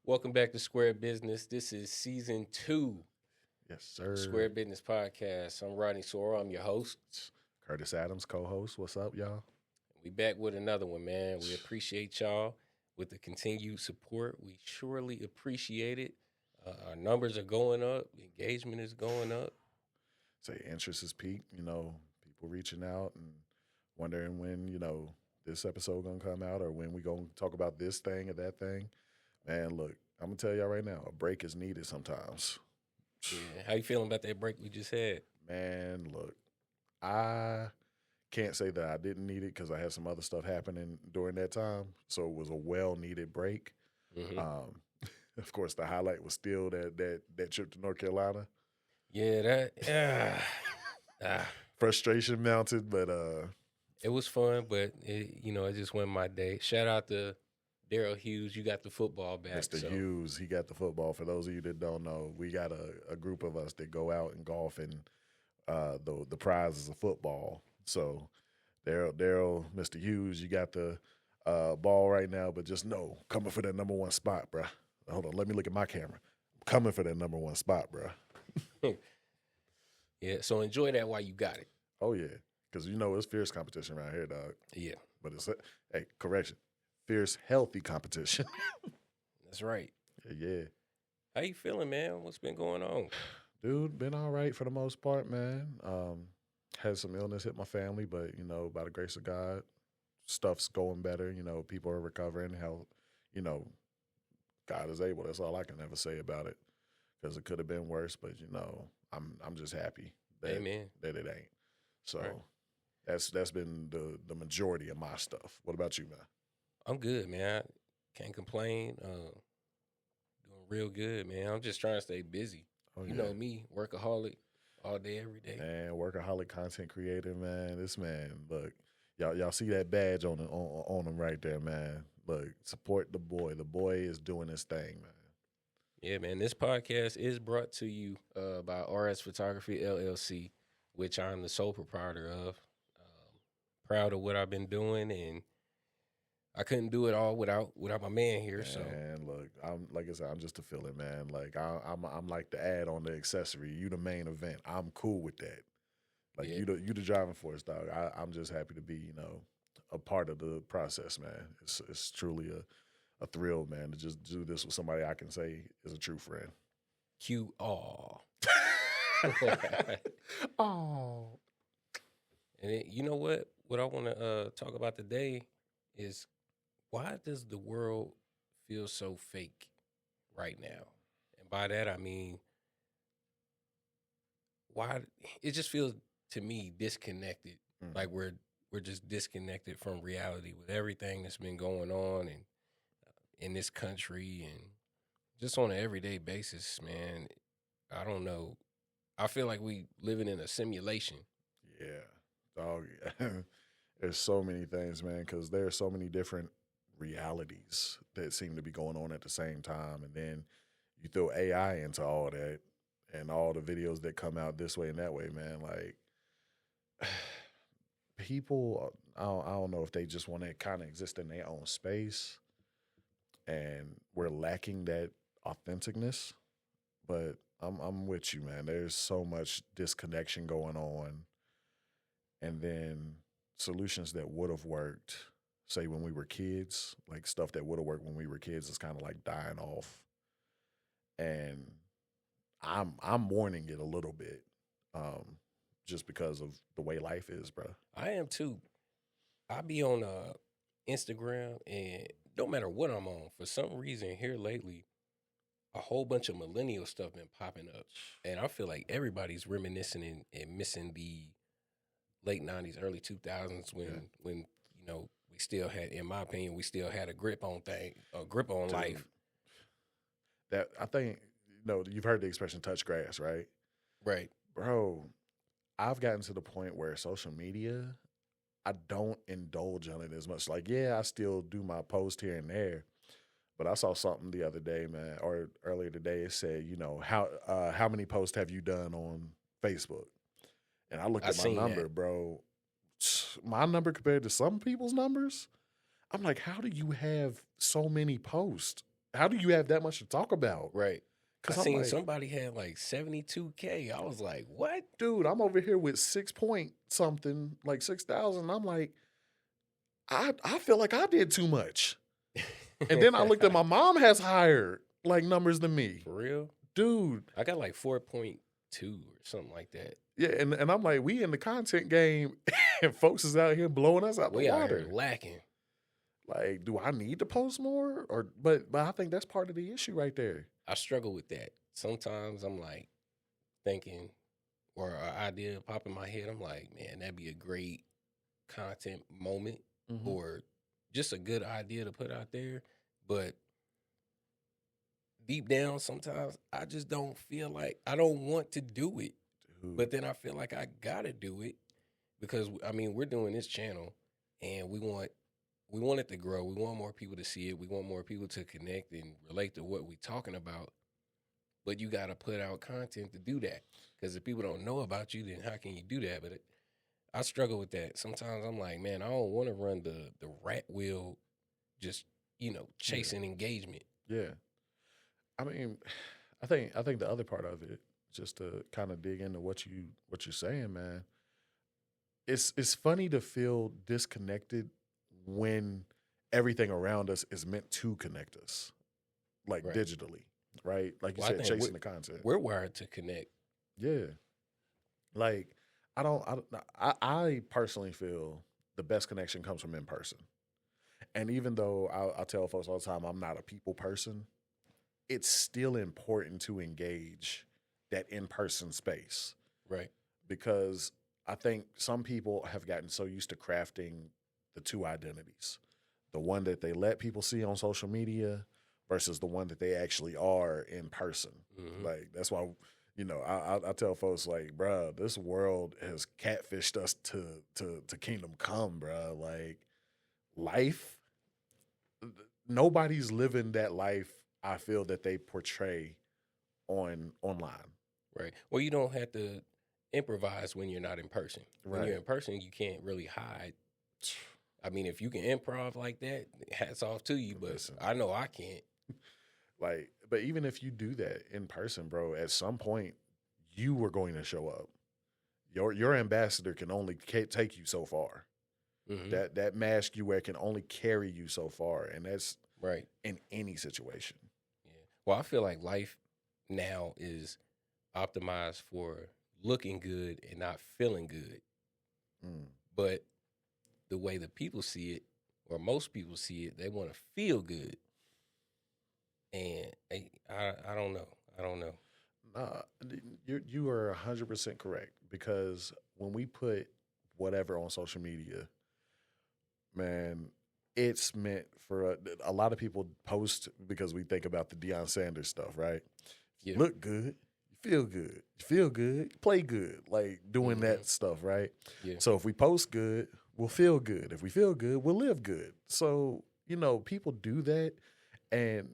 Welcome back to Square Business. This is season 2 Yes, sir. Square Business Podcast. I'm Rodney Soro. I'm your host. Curtis Adams, co-host. What's up, y'all? We back with another one, man. We appreciate y'all with the continued support. We surely appreciate it. Our numbers are going up. Engagement is going up. Say interest is peaked. People reaching out and wondering when this episode gonna come out or when we gonna talk about this thing or that thing. Man, look, I'm gonna tell y'all right now, a break is needed sometimes. Yeah. How you feeling about that break we just had? Man, look, I can't say that I didn't need it because I had some other stuff happening during that time. So it was a well-needed break. Mm-hmm. Of course, the highlight was still that trip to North Carolina. Yeah, Frustration mounted, but it was fun, but it just went my day. Shout out to Daryl Hughes. You got the football back. Mr. Hughes, he got the football. For those of you that don't know, we got a group of us that go out and golf, and the prize is a football. So Daryl, Mr. Hughes, you got the ball right now, but just know, coming for that number one spot, bruh. Hold on, let me look at my camera. I'm coming for that number one spot, bruh. Yeah, so enjoy that while you got it. Oh, yeah, because it's fierce competition around here, dog. Yeah. But correction, fierce, healthy competition. That's right. Yeah. How you feeling, man? What's been going on? Dude, been all right for the most part, man. Had some illness hit my family, but, by the grace of God, stuff's going better. People are recovering. How, God is able. That's all I can ever say about it, because it could have been worse, but, I'm just happy that, Amen. that it ain't. So right. that's been the majority of my stuff. What about you, man? I'm good, man. I can't complain. Doing real good, man. I'm just trying to stay busy. Oh, you know me, workaholic all day, every day. Man, workaholic content creator, man. This man, look, y'all see that badge on him right there, man. Look, support the boy. The boy is doing his thing, man. Yeah, man. This podcast is brought to you by RS Photography LLC, which I'm the sole proprietor of. Proud of what I've been doing, and I couldn't do it all without my man here. So, and look, like I said, I'm just a fill-in, man. Like I'm like the add on the accessory. You the main event. I'm cool with that. Like you the driving force, dog. I'm just happy to be a part of the process, man. It's truly a thrill, man, to just do this with somebody I can say is a true friend. Q-aw. Oh. And you know what? What I want to talk about today is, why does the world feel so fake right now? And by that, I mean, why it just feels to me disconnected. Mm. Like we're just disconnected from reality with everything that's been going on and in this country, and just on an everyday basis, man. I don't know. I feel like we living in a simulation. Yeah, dog. There's so many things, man, because there are so many different realities that seem to be going on at the same time. And then you throw AI into all that and all the videos that come out this way and that way, man. Like, people, I don't know if they just want to kind of exist in their own space, and we're lacking that authenticness. But I'm with you, man. There's so much disconnection going on. And then solutions that would have worked, say when we were kids, like stuff that would have worked when we were kids, is kind of like dying off. And I'm mourning it a little bit, just because of the way life is, bro. I am too. I be on Instagram, and no matter what I'm on, for some reason here lately, a whole bunch of millennial stuff been popping up, and I feel like everybody's reminiscing and missing the late 90s, early 2000s when we still had, in my opinion, we still had a grip on life. That I think, you've heard the expression touch grass, right? Right. Bro, I've gotten to the point where social media, I don't indulge on it as much. Like, yeah, I still do my post here and there, but I saw something the other day, man, or earlier today. It said, how many posts have you done on Facebook? And I looked at my number, bro. My number compared to some people's numbers, I'm like, how do you have so many posts? how do you have that much to talk about? Right. I Because I'm seen like, somebody had like 72K. I was like, what? dude, I'm over here with 6 point something, like 6,000. I'm like, I feel like I did too much. And then I looked at my mom has higher like numbers than me. For real? Dude. I got like 4.2 or something like that. Yeah, and I'm like, we in the content game and folks is out here blowing us out We the out water. here lacking. Like, do I need to post more? But I think that's part of the issue right there. I struggle with that. Sometimes I'm like thinking, or an idea pop in my head. I'm like, man, that'd be a great content moment, or just a good idea to put out there. But deep down, sometimes I just don't feel like I don't want to do it. Dude. But then I feel like I gotta do it because I mean we're doing this channel and we want it to grow. We want more people to see it. We want more people to connect and relate to what we're talking about. But you got to put out content to do that. Because if people don't know about you, then how can you do that? But I struggle with that. Sometimes I'm like, man, I don't want to run the rat wheel, just chasing engagement. Yeah, I mean, I think the other part of it, just to kind of dig into what you're saying, man. It's funny to feel disconnected when everything around us is meant to connect us, like Right. digitally, right? Like you Well, I said, think chasing the content. We're wired to connect. Yeah, like I personally feel the best connection comes from in person. And even though I tell folks all the time I'm not a people person, it's still important to engage that in person space. Right. Because I think some people have gotten so used to crafting the two identities, the one that they let people see on social media versus the one that they actually are in person. Mhm. Like, that's why, I tell folks, like, bruh, this world has catfished us to kingdom come, bruh. Like, life, nobody's living that life I feel that they portray online. Right. Well, you don't have to improvise when you're not in person. When Right. you're in person, you can't really hide. I mean, if you can improv like that, hats off to you. But Listen. I know I can't. Like, but even if you do that in person, bro, at some point you were going to show up. Your ambassador can only take you so far. Mhm. That mask you wear can only carry you so far, and that's Right. in any situation. Yeah. Well, I feel like life now is optimized for looking good and not feeling good. Mm. But the way the people see it, or most people see it, they want to feel good. And I don't know. I don't know. Nah, you are 100% correct, because when we put whatever on social media, man, it's meant for a lot of people post because we think about the Deion Sanders stuff, right? Yeah. Look good, you feel good, you play good, like doing that stuff, right? Yeah. So if we post good, we'll feel good. If we feel good, we'll live good. So, people do that, and,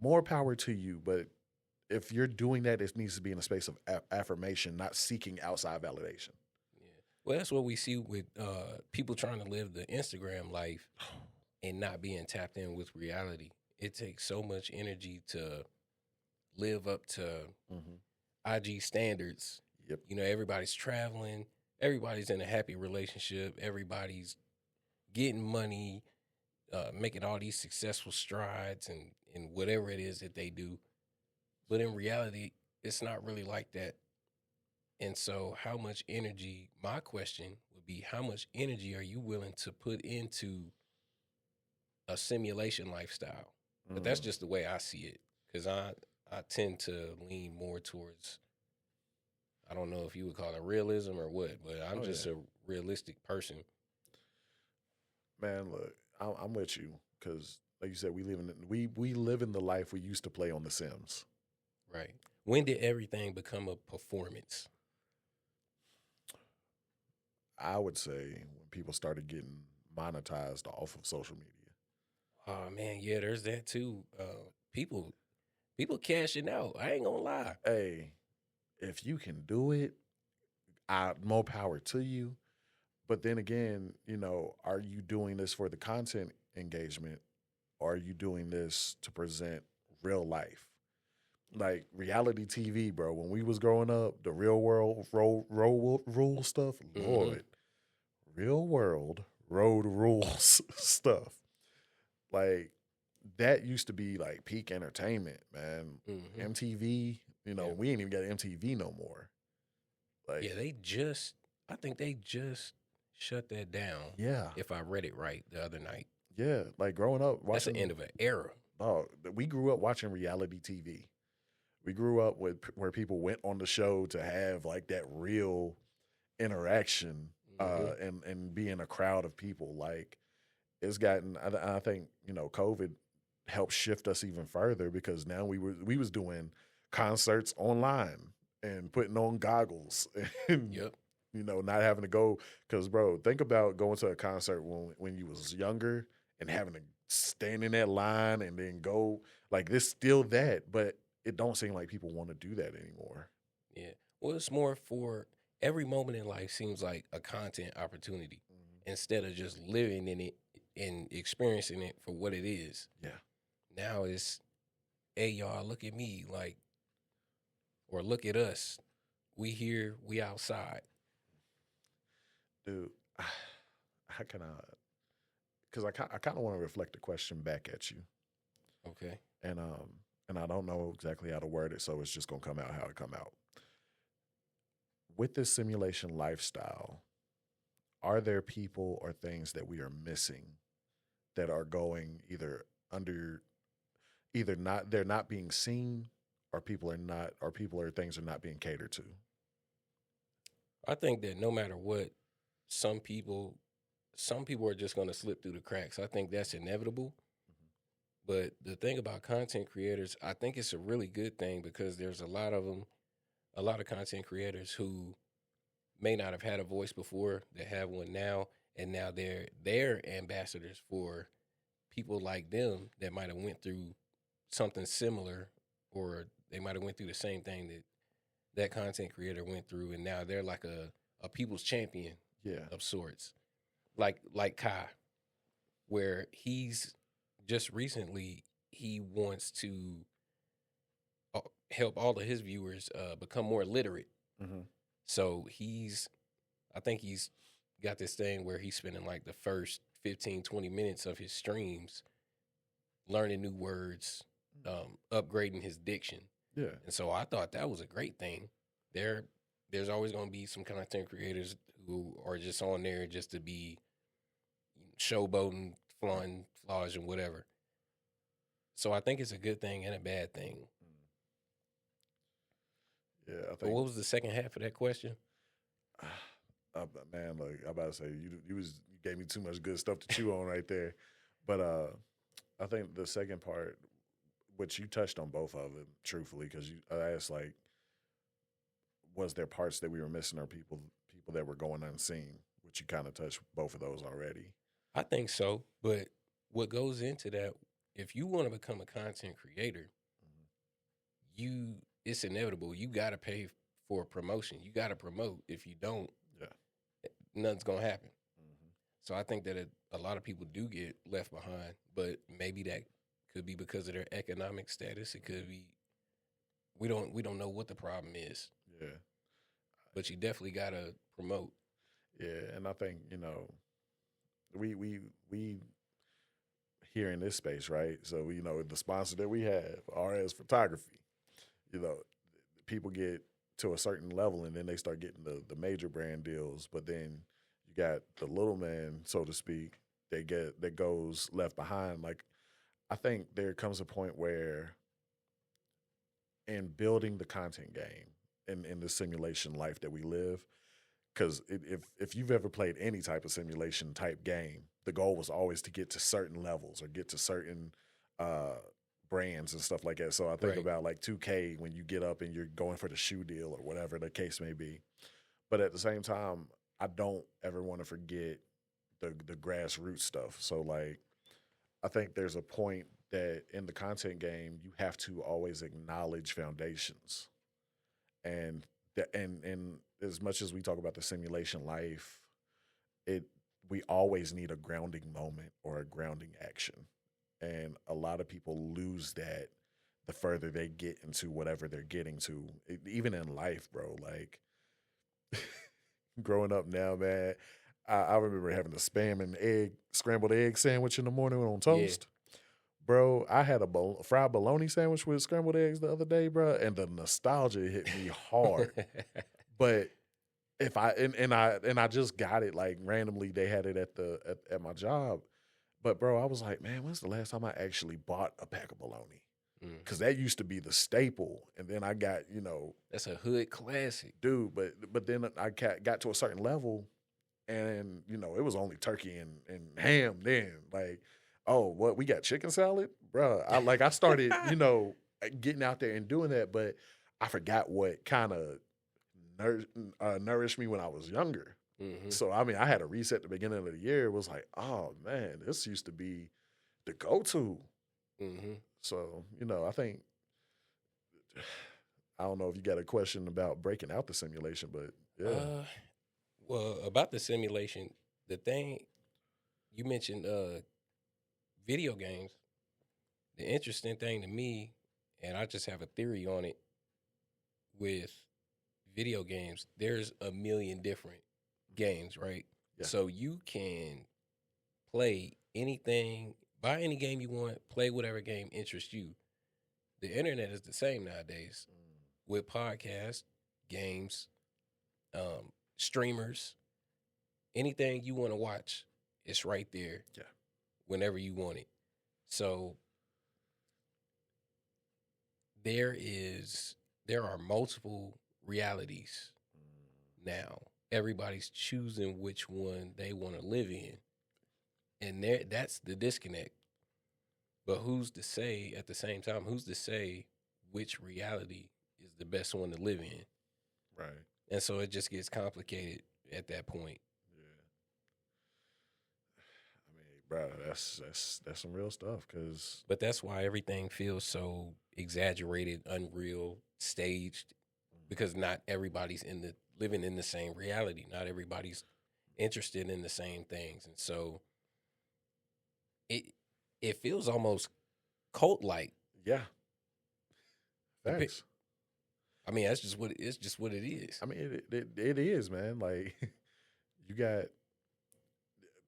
more power to you. But if you're doing that, it needs to be in a space of affirmation, not seeking outside validation. Yeah. Well, that's what we see with people trying to live the Instagram life and not being tapped in with reality. It takes so much energy to live up to IG standards. Yep. Everybody's traveling. Everybody's in a happy relationship. Everybody's getting money, making all these successful strides and whatever it is that they do. But in reality, it's not really like that. And so my question would be, how much energy are you willing to put into a simulation lifestyle? But that's just the way I see it, because I tend to lean more towards, I don't know if you would call it realism or what, but I'm just a realistic person. Man, look, I'm with you, because like you said, we live in the life we used to play on The Sims. Right. When did everything become a performance? I would say when people started getting monetized off of social media. Oh man, yeah, there's that too. People cashing out. I ain't gonna lie. Hey, if you can do it, more power to you. But then again, are you doing this for the content engagement or are you doing this to present real life? Like reality TV, bro. When we was growing up, the real world rule stuff, Mm-hmm. Lord, real world road rules stuff. Like that used to be like peak entertainment, man. Mm-hmm. MTV, Yeah. we ain't even got MTV no more. Like, Yeah, I think they just shut that down. yeah, If I read it right the other night, yeah. Like growing up that's the end watching, of an era. oh, we grew up watching reality TV. We grew up with where people went on the show to have like that real interaction Mm-hmm. and be in a crowd of people. Like it's gotten, I think, COVID helped shift us even further because now we was doing concerts online and putting on goggles and Yep. not having to go. Because bro, think about going to a concert when you was younger and having to stand in that line and then go. Like this still that, but it don't seem like people want to do that anymore. Yeah. Well, it's more for every moment in life seems like a content opportunity Mhm. instead of just living in it and experiencing it for what it is. Yeah, Now it's, hey, y'all, look at me, like, or look at us. We here, we outside. dude. How can I? Because I kind of want to reflect the question back at you, Okay. and I don't know exactly how to word it, so it's just gonna come out how it come out. With this simulation lifestyle, are there people or things that we are missing that are going either under either not they're not being seen or people are not or people or things are not being catered to? I think that no matter what, some people some people are just going to slip through the cracks. I think that's inevitable. But the thing about content creators, I think it's a really good thing because there's a lot of them, a lot of content creators who may not have had a voice before that have one now, and now they're ambassadors for people like them that might have went through something similar, or they might have went through the same thing that that content creator went through, and now they're like a people's champion Yeah, of sorts, like Kai, where he's just recently he wants to uh, help all of his viewers become more literate. hmm So I think he's got this thing where he's spending like the first 15, 20 minutes of his streams learning new words, upgrading his diction. yeah, And so I thought that was a great thing. There, there's always going to be some content creators who are just on there just to be showboating, flaunting, flogging, whatever. So I think it's a good thing and a bad thing. yeah. I But think, what was the second half of that question? man, like I'm about to say, you gave me too much good stuff to chew on right there. But I think the second part, which you touched on both of them, truthfully, because I asked like, was there parts that we were missing or people that were going unseen, which you kind of touched both of those already. I think so. But what goes into that, if you want to become a content creator, Mhm. you it's inevitable. You got to pay for a promotion. You got to promote. If you don't, Yeah. nothing's gonna happen. hmm So I think that a lot of people do get left behind, but maybe that could be because of their economic status. It could be we don't know what the problem is, Yeah. but you definitely gotta promote. Yeah. And I think, we here in this space, right? So, the sponsor that we have, RS Photography, you know, people get to a certain level and then they start getting the major brand deals. But then you got the little man, so to speak, that goes left behind. Like I think there comes a point where in building the content game in the simulation life that we live, because if you've ever played any type of simulation type game, the goal was always to get to certain levels or get to certain uh, brands and stuff like that. So I think Right. about like 2K when you get up and you're going for the shoe deal or whatever the case may be. But at the same time, I don't ever want to forget the grassroots stuff. So like I think there's a point that in the content game you have to always acknowledge foundations and and as much as we talk about the simulation life, it we always need a grounding moment or a grounding action. And a lot of people lose that the further they get into whatever they're getting to, even in life, bro. Like growing up now, man, I remember having a spam and scrambled egg sandwich in the morning on toast. Bro, I had a fried bologna sandwich with scrambled eggs the other day, bro, and the nostalgia hit me hard. But if I just got it like randomly, they had it at my job. But bro, I was like, man, when's the last time I actually bought a pack of bologna? Because that used to be the staple, and then I got that's a hood classic, dude. But then I got to a certain level, and it was only turkey and ham then. Like, oh, what, we got chicken salad, bro? I started getting out there and doing that, but I forgot what kind of nourished me when I was younger. So I mean, I had a reset at the beginning of the year. It was like, oh man, this used to be the go-to. So I think, I don't know if you got a question about breaking out the simulation, but yeah. Well, about the simulation, the thing you mentioned, video games. The interesting thing to me, and I just have a theory on it, with video games, there's a million different games, right? Yeah. So you can play anything, buy any game you want, play whatever game interests you. The internet is the same nowadays with podcasts, games, streamers. Anything you want to watch, it's right there. Yeah. Whenever you want it. So there are multiple realities now. Everybody's choosing which one they want to live in. And that's the disconnect. But who's to say, at the same time, who's to say which reality is the best one to live in? Right. And so it just gets complicated at that point. Yeah. I mean, bro, that's some real stuff. But that's why everything feels so exaggerated, unreal, staged, because not everybody's living in the same reality. Not everybody's interested in the same things. And so it feels almost cult-like. Yeah. Thanks. I mean, that's just what it is. I mean, it is, man. Like, you got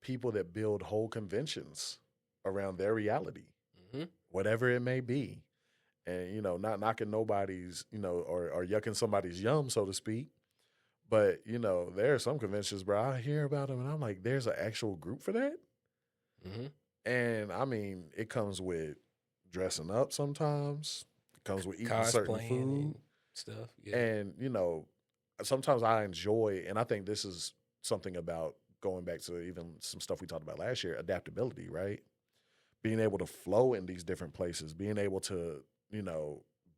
people that build whole conventions around their reality, whatever it may be. And, not knocking nobody's, or yucking somebody's yum, so to speak. But, there are some conventions, bro, I hear about them, and I'm like, there's an actual group for that? And, I mean, it comes with dressing up sometimes. It comes with eating certain food. Stuff. Yeah. And, sometimes I enjoy, and I think this is something about going back to even some stuff we talked about last year, adaptability, right? Being able to flow in these different places, being able to,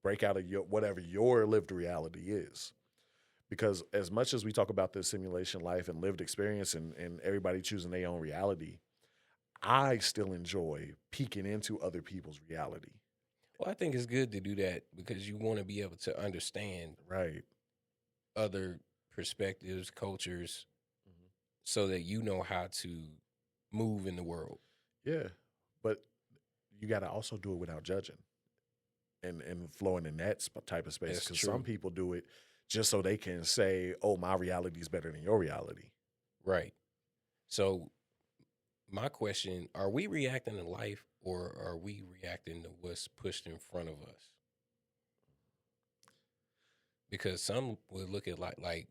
break out of whatever your lived reality is. Because as much as we talk about this simulation life and lived experience and everybody choosing their own reality, I still enjoy peeking into other people's reality. Well, I think it's good to do that because you want to be able to understand other perspectives, cultures, so that you know how to move in the world. Yeah, but you got to also do it without judging and flowing in that type of space. Because some people do it just so they can say, oh, my reality is better than your reality. Right. So my question, are we reacting to life or are we reacting to what's pushed in front of us? Because some would look at like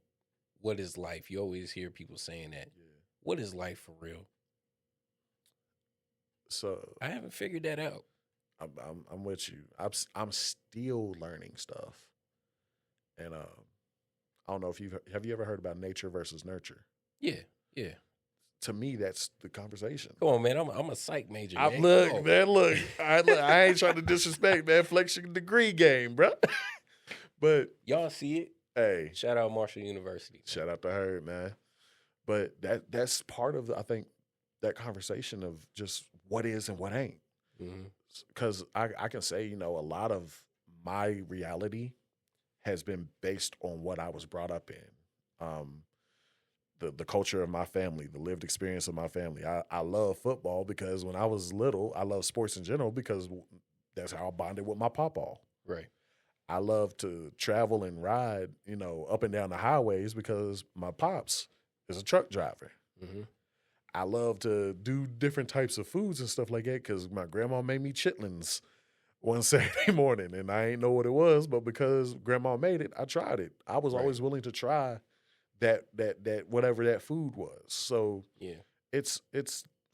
what is life? You always hear people saying that. Yeah. What is life for real? So I haven't figured that out. I'm with you. I'm still learning stuff, and I don't know if have you ever heard about nature versus nurture? Yeah. To me, that's the conversation. Come on, man. I'm a psych major. Man. Look. I ain't trying to disrespect, man. Flex your degree game, bro. But y'all see it. Hey, shout out Marshall University. Shout out to her, man. But that's part of I think that conversation of just what is and what ain't. Because I can say, a lot of my reality has been based on what I was brought up in. the culture of my family, the lived experience of my family. I love football because when I was little, I love sports in general because that's how I bonded with my pawpaw. Right. I love to travel and ride, up and down the highways because my pops is a truck driver. Mm-hmm. I love to do different types of foods and stuff like that because my grandma made me chitlins one Saturday morning, and I ain't know what it was, but because grandma made it, I tried it. I was Right. always willing to try that whatever that food was. So Yeah. it's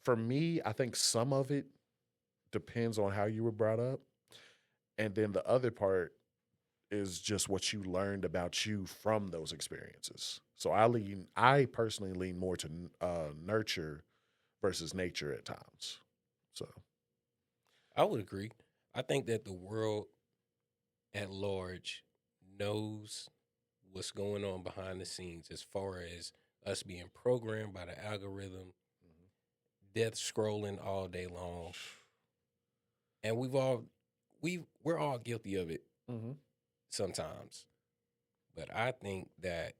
for me, I think some of it depends on how you were brought up. And then the other part is just what you learned about you from those experiences. So I personally lean more to nurture versus nature at times. So I would agree. I think that the world at large knows what's going on behind the scenes as far as us being programmed by the algorithm, death scrolling all day long. And we're all guilty of it sometimes. But I think that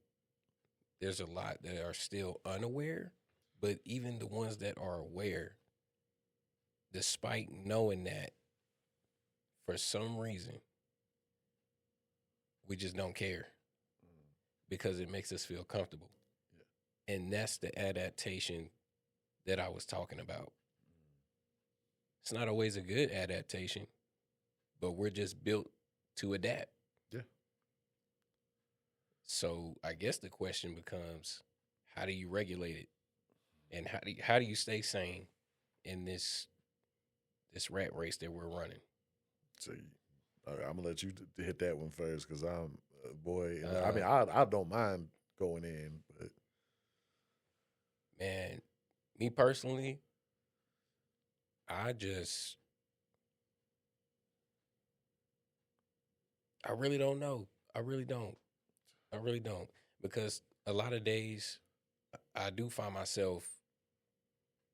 there's a lot that are still unaware, but even the ones that are aware, despite knowing that, for some reason, we just don't care because it makes us feel comfortable. Yeah. And that's the adaptation that I was talking about. It's not always a good adaptation, but we're just built to adapt. Yeah. So I guess the question becomes, how do you regulate it? And how do you stay sane in this rat race that we're running? So I'm gonna let you hit that one first because I'm boy. I mean, I don't mind going in, but man, me personally, I really don't know. I really don't because a lot of days I do find myself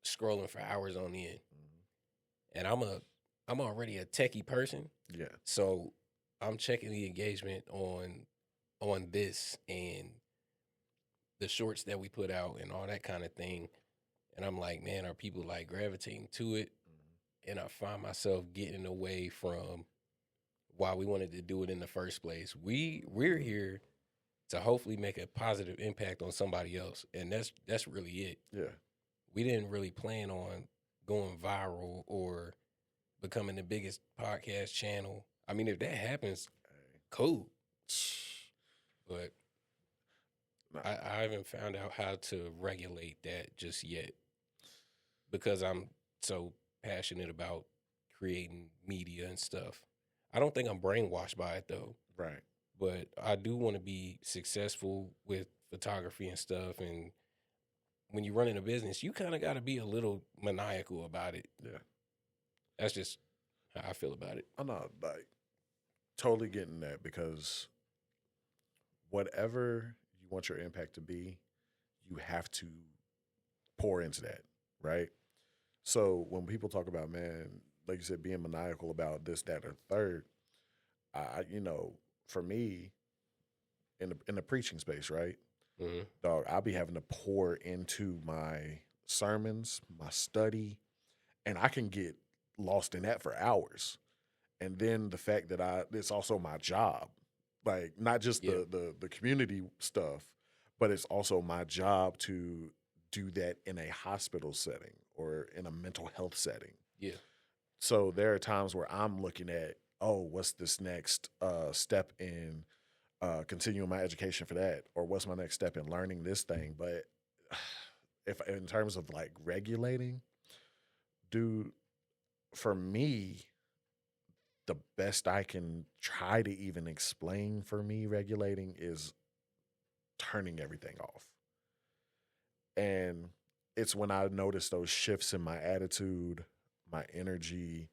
scrolling for hours on end, and I'm already a techie person. Yeah. So I'm checking the engagement on this and the shorts that we put out and all that kind of thing. And I'm like, man, are people like gravitating to it? And I find myself getting away from why we wanted to do it in the first place. We're here to hopefully make a positive impact on somebody else. And that's really it. Yeah. We didn't really plan on going viral or becoming the biggest podcast channel. I mean, if that happens, cool. But I haven't found out how to regulate that just yet because I'm so passionate about creating media and stuff. I don't think I'm brainwashed by it though. Right. But I do want to be successful with photography and stuff. And when you're running a business, you kind of got to be a little maniacal about it. Yeah. That's just how I feel about it. I'm not like totally getting that because whatever you want your impact to be, you have to pour into that, right? So when people talk about, man, like you said, being maniacal about this, that, or third, for me, in the preaching space, right? Mm-hmm. Dog, I'll be having to pour into my sermons, my study, and I can get lost in that for hours. And then the fact that it's also my job, like not just the community stuff, but it's also my job to do that in a hospital setting or in a mental health setting. Yeah. So there are times where I'm looking at, what's this next step in continuing my education for that, or what's my next step in learning this thing? But if in terms of like regulating, dude, for me, the best I can try to even explain for me regulating is turning everything off. And it's when I notice those shifts in my attitude, my energy,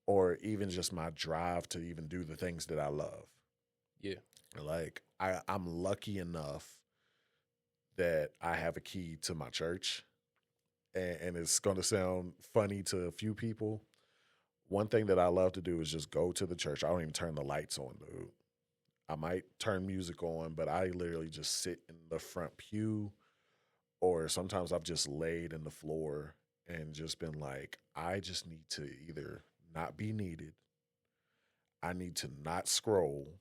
or even just my drive to even do the things that I love. Yeah. Like I'm lucky enough that I have a key to my church, and it's going to sound funny to a few people. One thing that I love to do is just go to the church. I don't even turn the lights on, dude. I might turn music on, but I literally just sit in the front pew Or sometimes I've just laid in the floor and just been like, I just need to either not be needed, I need to not scroll.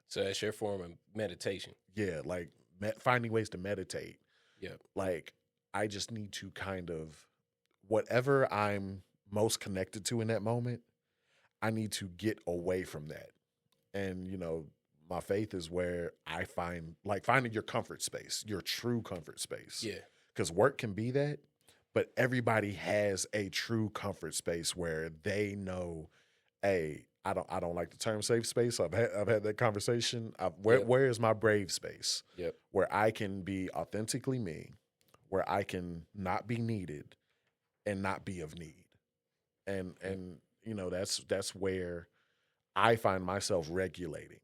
So that's your form of meditation. Yeah, like finding ways to meditate. Yep. Like, I just need to kind of, whatever I'm most connected to in that moment, I need to get away from that. And, my faith is where I find, like, finding your comfort space, your true comfort space. Yeah. Because work can be that, but everybody has a true comfort space where they know, hey, I don't like the term safe space. I've had that conversation. Where is my brave space? Yep. Where I can be authentically me, where I can not be needed and not be of need. And that's where I find myself regulating,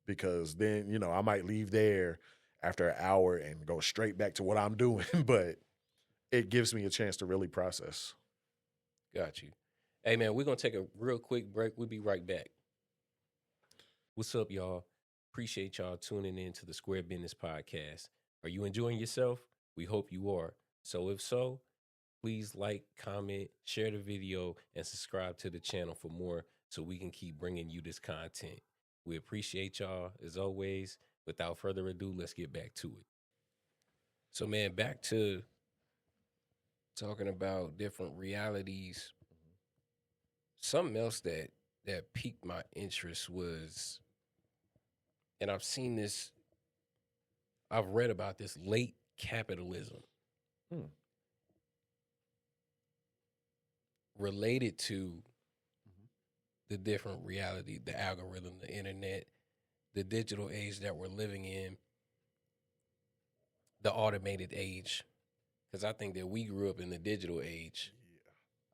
because then, I might leave there after an hour and go straight back to what I'm doing, but it gives me a chance to really process. Got you. Hey, man, we're going to take a real quick break. We'll be right back. What's up, y'all? Appreciate y'all tuning in to the Square Business Podcast. Are you enjoying yourself? We hope you are. So if so, please like, comment, share the video, and subscribe to the channel for more so we can keep bringing you this content. We appreciate y'all, as always. Without further ado, let's get back to it. So, man, back to talking about different realities. Something else that piqued my interest was, and I've seen this, I've read about this late capitalism. Related to the different reality, the algorithm, the internet, the digital age that we're living in, the automated age. Because I think that we grew up in the digital age.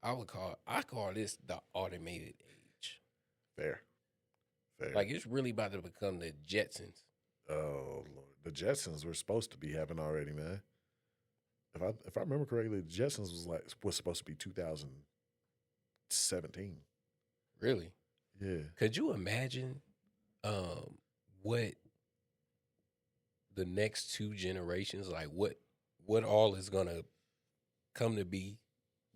Yeah. I call this the automated age. Fair. Like, it's really about to become the Jetsons. Oh, Lord. The Jetsons were supposed to be happening already, man. If I remember correctly, the Jetsons was supposed to be 2017. Really? Yeah. Could you imagine what the next two generations, like what all is gonna come to be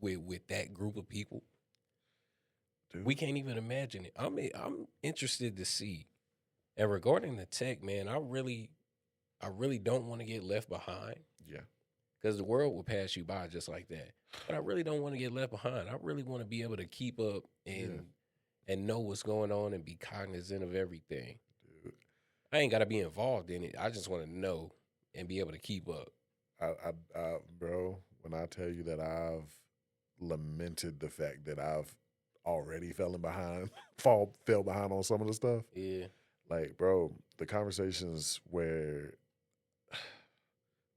with that group of people? Dude. We can't even imagine it. I'm interested to see. And regarding the tech, man, I really don't want to get left behind. Yeah. Because the world will pass you by just like that. But I really don't want to get left behind. I really want to be able to keep up and know what's going on and be cognizant of everything. Dude. I ain't got to be involved in it. I just want to know and be able to keep up. Bro, when I tell you that I've lamented the fact that I've already fell behind on some of the stuff. Yeah. Like, bro, the conversations where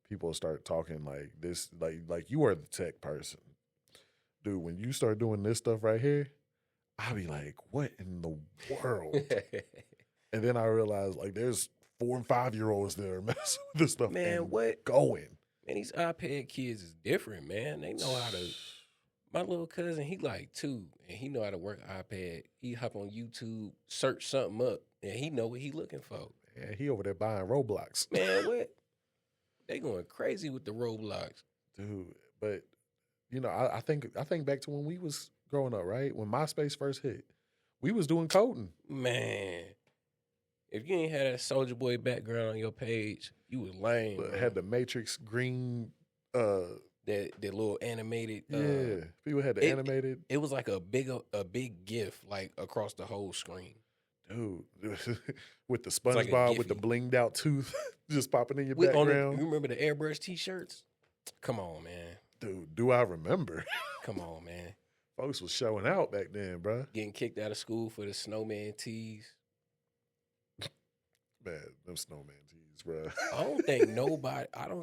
people start talking like this, like you are the tech person. Dude, when you start doing this stuff right here, I'll be like, what in the world? And then I realize, like, there's 4 and 5-year-olds that are messing with this stuff. Man, what? Going. Man, these iPad kids is different, man. They know how to. My little cousin, he like 2, and he know how to work iPad. He hop on YouTube, search something up, and he know what he looking for. Yeah, he over there buying Roblox. Man, what? They going crazy with the Roblox. Dude, but, I think back to when we was growing up, right? When MySpace first hit, we was doing coding. Man, if you ain't had that Soulja Boy background on your page, you was lame. But had the Matrix green... that little animated. People had the animated. It was like a big GIF, like across the whole screen. Dude, with the SpongeBob like with the blinged out tooth just popping in your background. You remember the airbrush T-shirts? Come on, man. Dude, do I remember? Come on, man. Folks was showing out back then, bro. Getting kicked out of school for the snowman tees. Man, them snowman tees, bro. I don't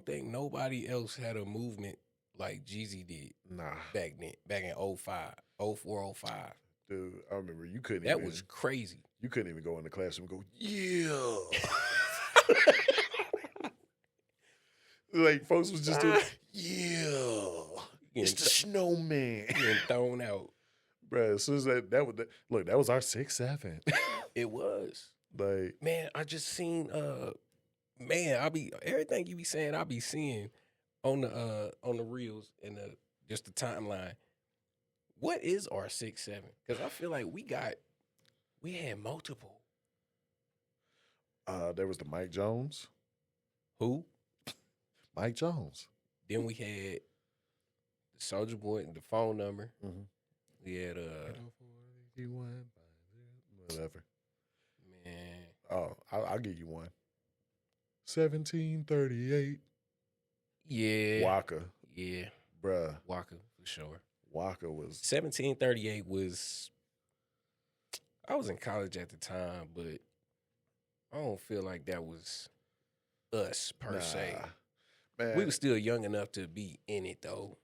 think nobody else had a movement like Jeezy did. Nah. Back then, back in 05, 04, 05. Dude, I remember you couldn't That was crazy. You couldn't even go in the classroom and go, yeah. Like, folks was just doing, yeah. It's the snowman. Getting thrown out. Bro, as soon as that was our 6-7. It was. Like, man, I just seen, everything you be saying, I be seeing on the reels and just the timeline. What is R67? Because I feel like we had multiple. There was the Mike Jones. Who? Mike Jones. Then we had the Soldier Boy, the phone number. Mm-hmm. We had whatever. Man. Oh, I'll give you one. 1738. Yeah. Waka. Yeah. Bruh. Waka, for sure. Waka was 1738 was. I was in college at the time, but I don't feel like that was us per se. Man. We were still young enough to be in it though.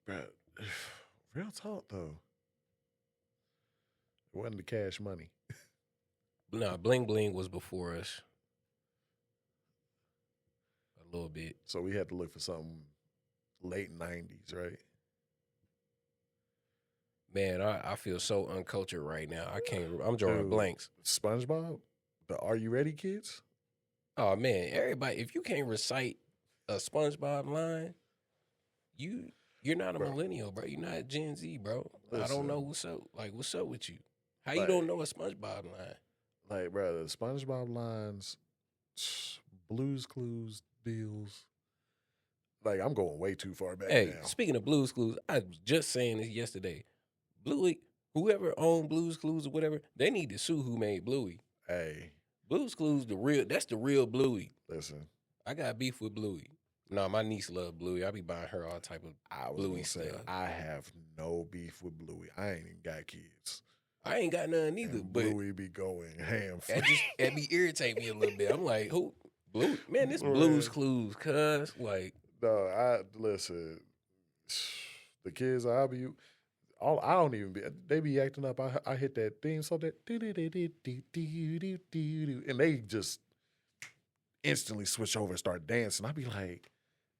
Bruh, real talk though. It wasn't the Cash Money. No, Bling Bling was before us. A little bit. So we had to look for something late 90s, right? Man, I feel so uncultured right now. I can't. I'm drawing Dude, blanks. SpongeBob? The Are You Ready kids? Oh man, everybody! If you can't recite a SpongeBob line, you're not a millennial, bro. You're not Gen Z, bro. Listen, I don't know what's up. Like, what's up with you? How like, you don't know a SpongeBob line? Like, bro, the SpongeBob lines, Blues Clues deals. Like, I'm going way too far back Hey, now. speaking of Blues Clues, I was just saying this yesterday. Bluey, whoever owned Blues Clues or whatever, they need to sue who made Bluey. Hey. Blues Clues, that's the real Bluey. Listen. I got beef with Bluey. No, my niece loves Bluey. I be buying her all type of Bluey stuff. I have no beef with Bluey. I ain't even got kids. I ain't got none either. And but Bluey be going ham. That be irritate me a little bit. I'm like, who? Bluey? Man, this Blues Clues, cuz. Like. No, listen. The kids I don't even be. They be acting up. I hit that theme so that and they just instantly switch over and start dancing. I be like,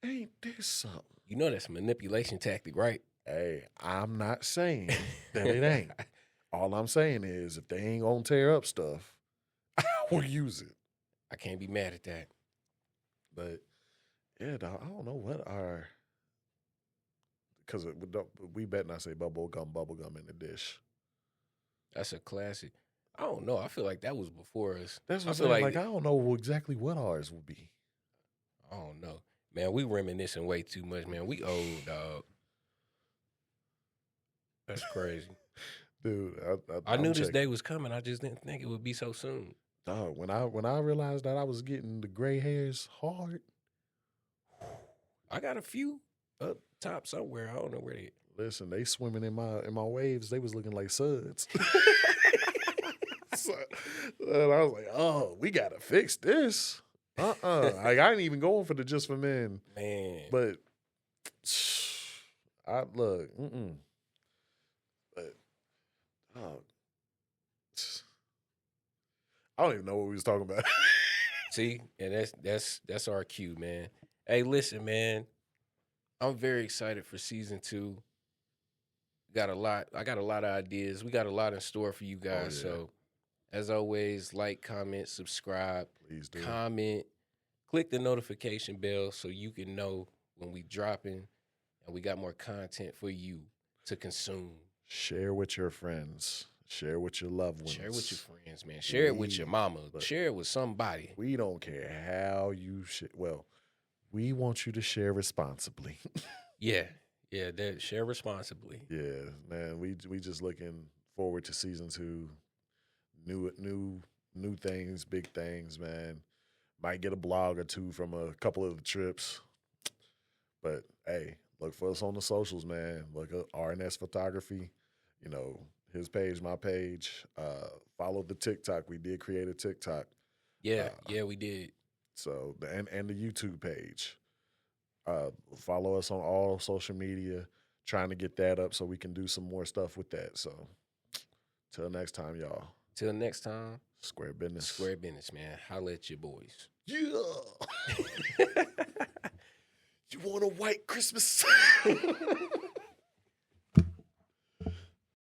ain't this something? You know that's a manipulation tactic, right? Hey, I'm not saying that it ain't. All I'm saying is if they ain't gonna tear up stuff, I will use it. I can't be mad at that. But yeah, dog, I don't know what our. Because we better not say bubble gum in the dish. That's a classic. I don't know. I feel like that was before us. That's what I feel like I don't know exactly what ours would be. I don't know. Man, we reminiscing way too much, man. We old, dog. That's crazy. Dude, I knew this day was coming. I just didn't think it would be so soon. Dog, when I realized that I was getting the gray hairs hard. I got a few up top somewhere. I don't know where they. Listen, they swimming in my waves. They was looking like suds. So, and I was like, oh, we gotta fix this. Like, I ain't even going for the just for men. Man. But I look, But I don't even know what we was talking about. See, and that's our cue, man. Hey, listen, man. I'm very excited for season 2. I got a lot of ideas. We got a lot in store for you guys. Oh, yeah. So, as always, like, comment, subscribe. Please do. Comment. Click the notification bell so you can know when we dropping and we got more content for you to consume. Share with your friends. Share with your loved ones. Share with your friends, man. Share it with your mama. Share it with somebody. We don't care how you share. Well, we want you to share responsibly. Yeah, share responsibly. Yeah, man. We just looking forward to season 2. New things, big things, man. Might get a blog or 2 from a couple of the trips. But hey, look for us on the socials, man. Look at RNS Photography. You know, his page, my page. Follow the TikTok. We did create a TikTok. Yeah, we did. So and the YouTube page. Follow us on all social media. Trying to get that up so we can do some more stuff with that. So till next time, y'all. Till next time. Square business. Square business, man. Holla at your boys. Yeah. You want a white Christmas?